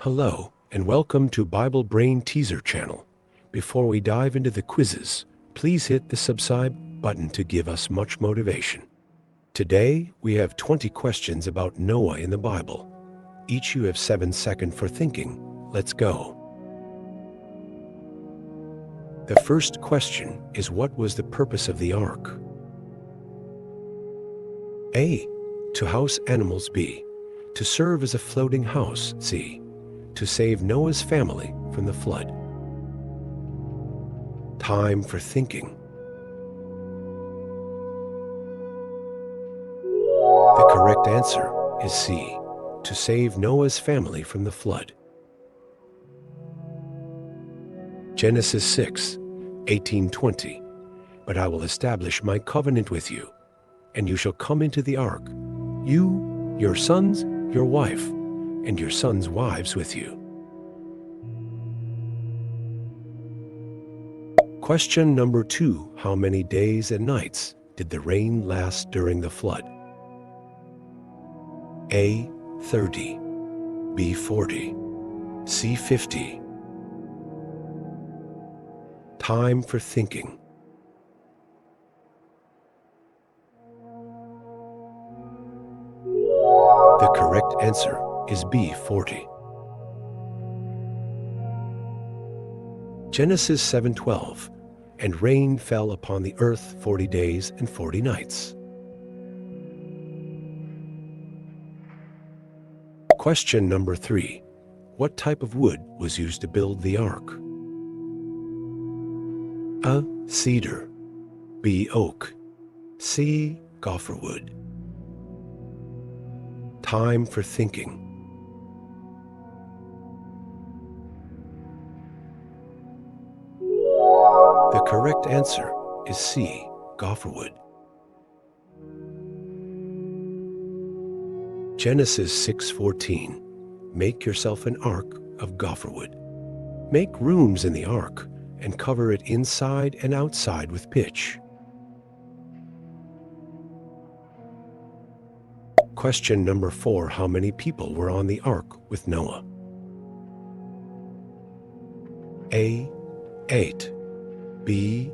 Hello, and welcome to Bible Brain Teaser channel. Before we dive into the quizzes, please hit the subscribe button to give us much motivation. Today, we have 20 questions about Noah in the Bible. Each you have 7 seconds for thinking. Let's go. The first question is, what was the purpose of the ark? A. To house animals. B. To serve as a floating house. C. To save Noah's family from the flood. Time for thinking. The correct answer is C. To save Noah's family from the flood. Genesis 6:18-20. But I will establish my covenant with you, and you shall come into the ark, you, your sons, your wife, and your sons' wives with you. Question number 2. How many days and nights did the rain last during the flood? A. 30. B. 40. C. 50. Time for thinking. The correct answer is B. 40. Genesis 7:12. And rain fell upon the earth 40 days and 40 nights. Question number 3. What type of wood was used to build the ark? A. Cedar. B. Oak. C. Gopher wood. Time for thinking. The correct answer is C. Gopher wood. Genesis 6:14. Make yourself an ark of gopher wood. Make rooms in the ark and cover it inside and outside with pitch. Question number 4. How many people were on the ark with Noah? A. 8. B.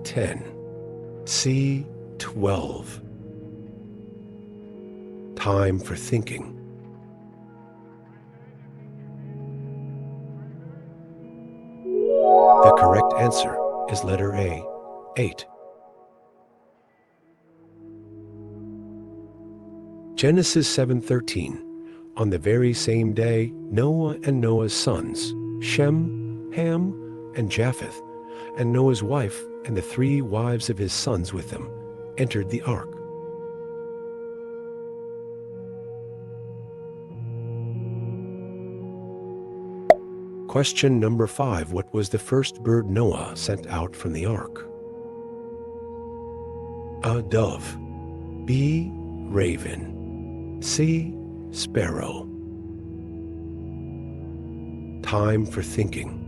10. C. 12. Time for thinking. The correct answer is letter A. 8. Genesis 7:13. On the very same day, Noah and Noah's sons, Shem, Ham, and Japheth, and Noah's wife and the 3 wives of his sons with them, entered the ark. Question number 5. What was the first bird Noah sent out from the ark? A. Dove. B. Raven. C. Sparrow. Time for thinking.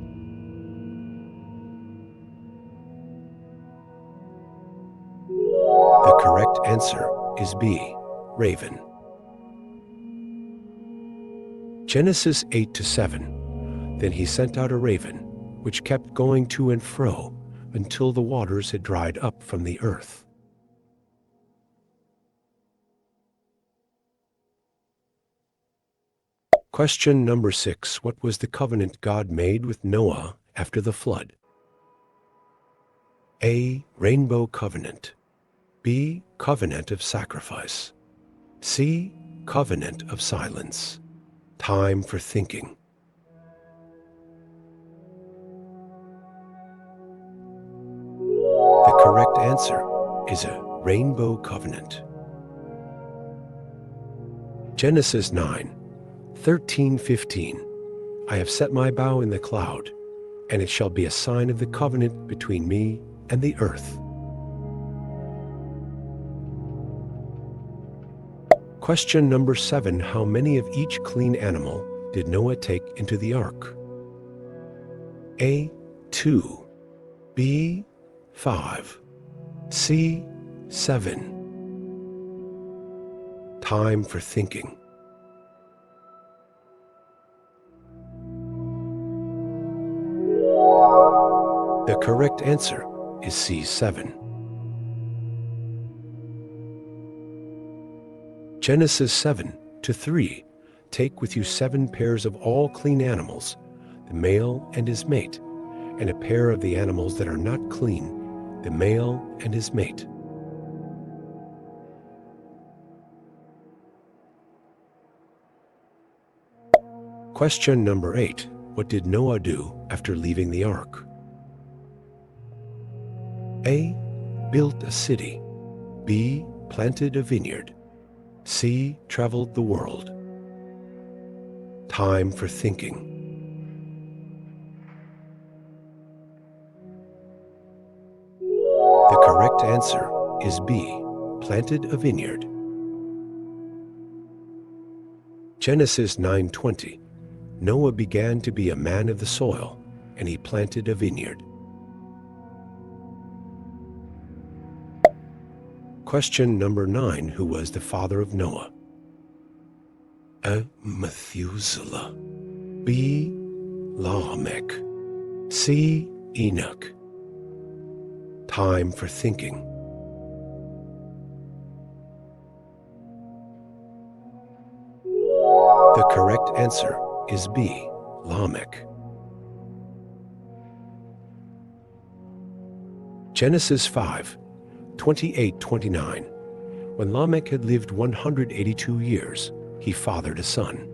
The correct answer is B. Raven. Genesis 8:7. Then he sent out a raven, which kept going to and fro until the waters had dried up from the earth. Question number 6. What was the covenant God made with Noah after the flood? A. Rainbow covenant. B. Covenant of sacrifice. C. Covenant of silence. Time for thinking. The correct answer is a rainbow covenant. Genesis 9:13-15. I have set my bow in the cloud, and it shall be a sign of the covenant between me and the earth. Question number 7. How many of each clean animal did Noah take into the ark? A. 2. B. 5. C. 7. Time for thinking. The correct answer is C7. Genesis 7:3. Take with you 7 pairs of all clean animals, the male and his mate, and a pair of the animals that are not clean, the male and his mate. Question number 8. What did Noah do after leaving the ark? A. Built a city. B. Planted a vineyard. C. Traveled the world. Time for thinking. The correct answer is B. Planted a vineyard. Genesis 9:20. Noah began to be a man of the soil, and he planted a vineyard. Question number 9. Who was the father of Noah? A. Methuselah. B. Lamech. C. Enoch. Time for thinking. The correct answer is B. Lamech. Genesis 5:28-29. When Lamech had lived 182 years, he fathered a son.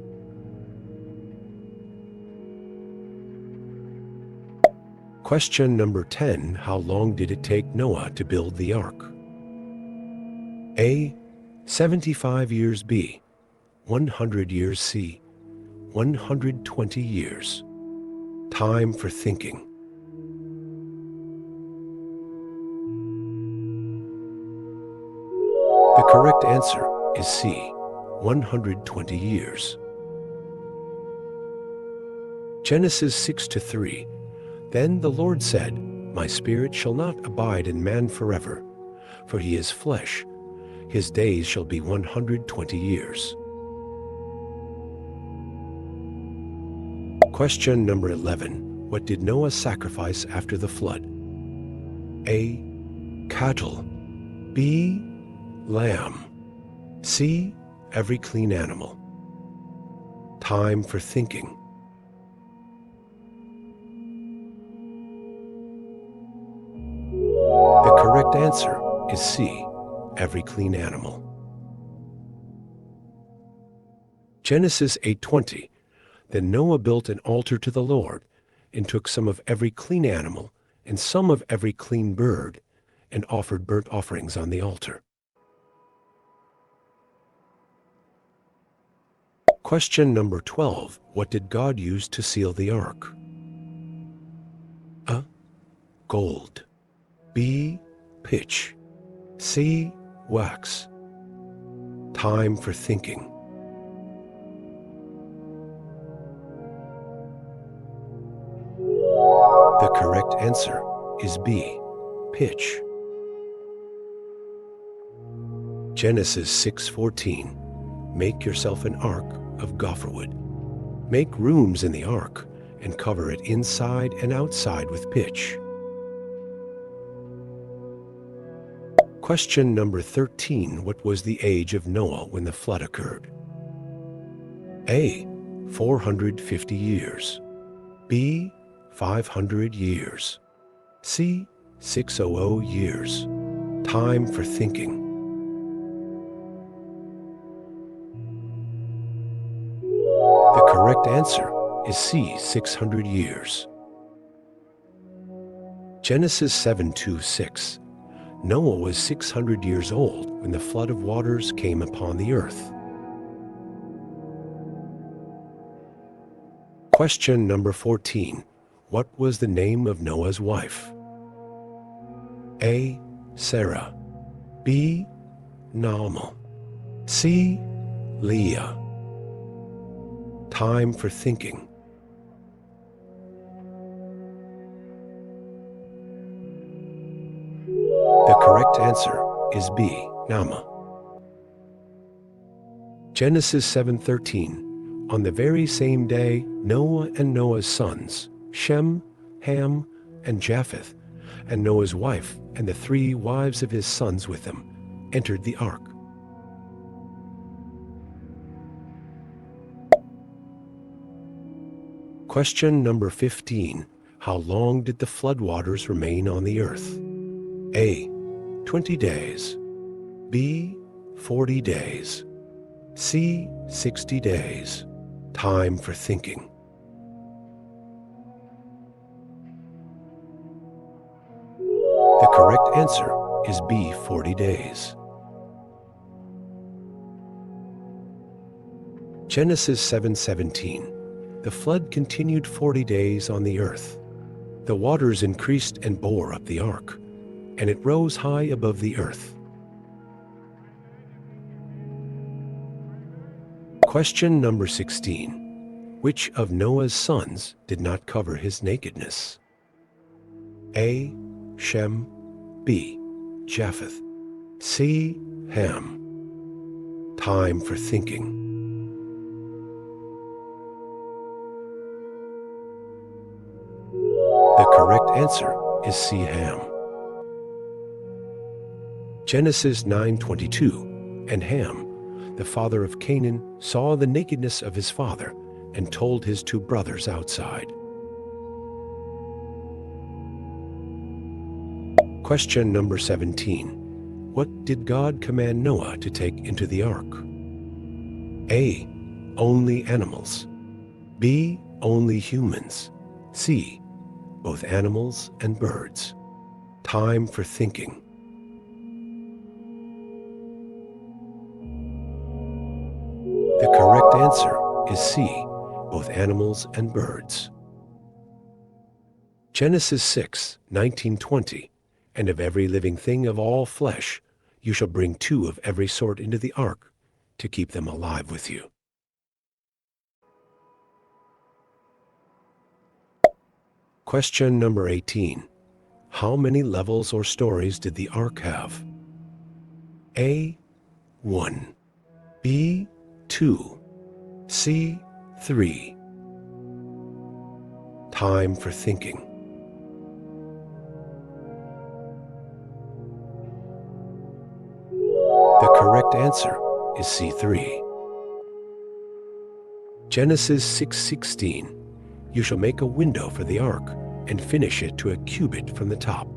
Question number 10. How long did it take Noah to build the ark? A. 75 years. B. 100 years. C. 120 years. Time for thinking. The correct answer is C. 120 years. Genesis 6:3. Then the Lord said, My spirit shall not abide in man forever, for he is flesh. His days shall be 120 years. Question number 11. What did Noah sacrifice after the flood? A. Cattle. B. Lamb. C. Every clean animal. Time for thinking. The correct answer is C. Every clean animal. Genesis 8:20. Then Noah built an altar to the Lord, and took some of every clean animal, and some of every clean bird, and offered burnt offerings on the altar. Question number 12. What did God use to seal the ark? A. Gold. B. Pitch. C. Wax. Time for thinking. The correct answer is B. Pitch. Genesis 6:14. Make yourself an ark of gopher wood. Make rooms in the ark and cover it inside and outside with pitch. Question number 13. What was the age of Noah when the flood occurred? A. 450 years. B. 500 years. C. 600 years. Time for thinking. The correct answer is C. 600 years. Genesis 7:26. Noah was 600 years old when the flood of waters came upon the earth. Question number 14. What was the name of Noah's wife? A. Sarah. B. Naamal. C. Leah. Time for thinking. The correct answer is B. Naamah. Genesis 7:13. On the very same day, Noah and Noah's sons, Shem, Ham, and Japheth, and Noah's wife and the 3 wives of his sons with them entered the ark. Question number 15. How long did the floodwaters remain on the earth? A. 20 days. B. 40 days. C. 60 days. Time for thinking. The correct answer is B. 40 days. Genesis 7:17. The flood continued 40 days on the earth. The waters increased and bore up the ark, and it rose high above the earth. Question number 16. Which of Noah's sons did not cover his nakedness? A. Shem. B. Japheth. C. Ham. Time for thinking. The correct answer is C. Ham. Genesis 9:22. And Ham, the father of Canaan, saw the nakedness of his father and told his 2 brothers outside. Question number 17. What did God command Noah to take into the ark? A. Only animals. B. Only humans. C. Both animals and birds. Time for thinking. The correct answer is C. Both animals and birds. Genesis 6:19-20. And of every living thing of all flesh, you shall bring 2 of every sort into the ark to keep them alive with you. Question number 18. How many levels or stories did the ark have? A. 1. B. 2. C. 3. Time for thinking. The correct answer is C3. Genesis 6:16. You shall make a window for the ark, and finish it to a cubit from the top,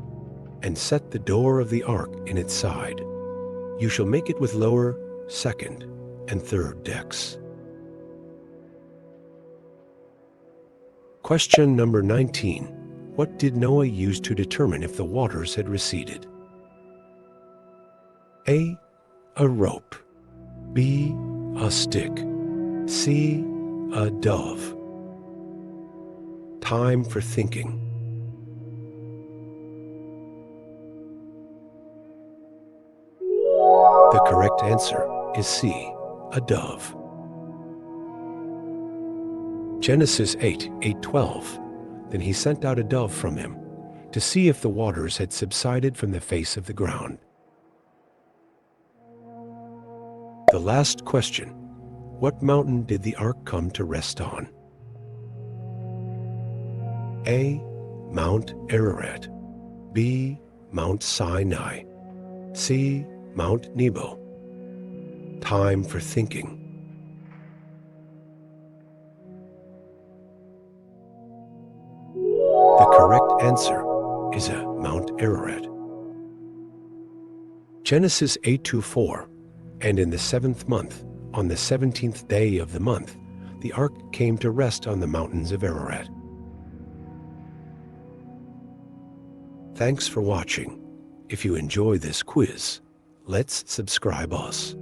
and set the door of the ark in its side. You shall make it with lower, second, and third decks. Question number 19. What did Noah use to determine if the waters had receded? A. A rope. B. A stick. C. A dove. Time for thinking. The correct answer is C. A dove. Genesis 8:12. Then he sent out a dove from him to see if the waters had subsided from the face of the ground. The last question. What mountain did the ark come to rest on? A. Mount Ararat. B. Mount Sinai. C. Mount Nebo. Time for thinking. The correct answer is a Mount Ararat. Genesis 8:24. And in the 7th month, on the 17th day of the month, the ark came to rest on the mountains of Ararat. Thanks for watching. If you enjoy this quiz, let's subscribe us.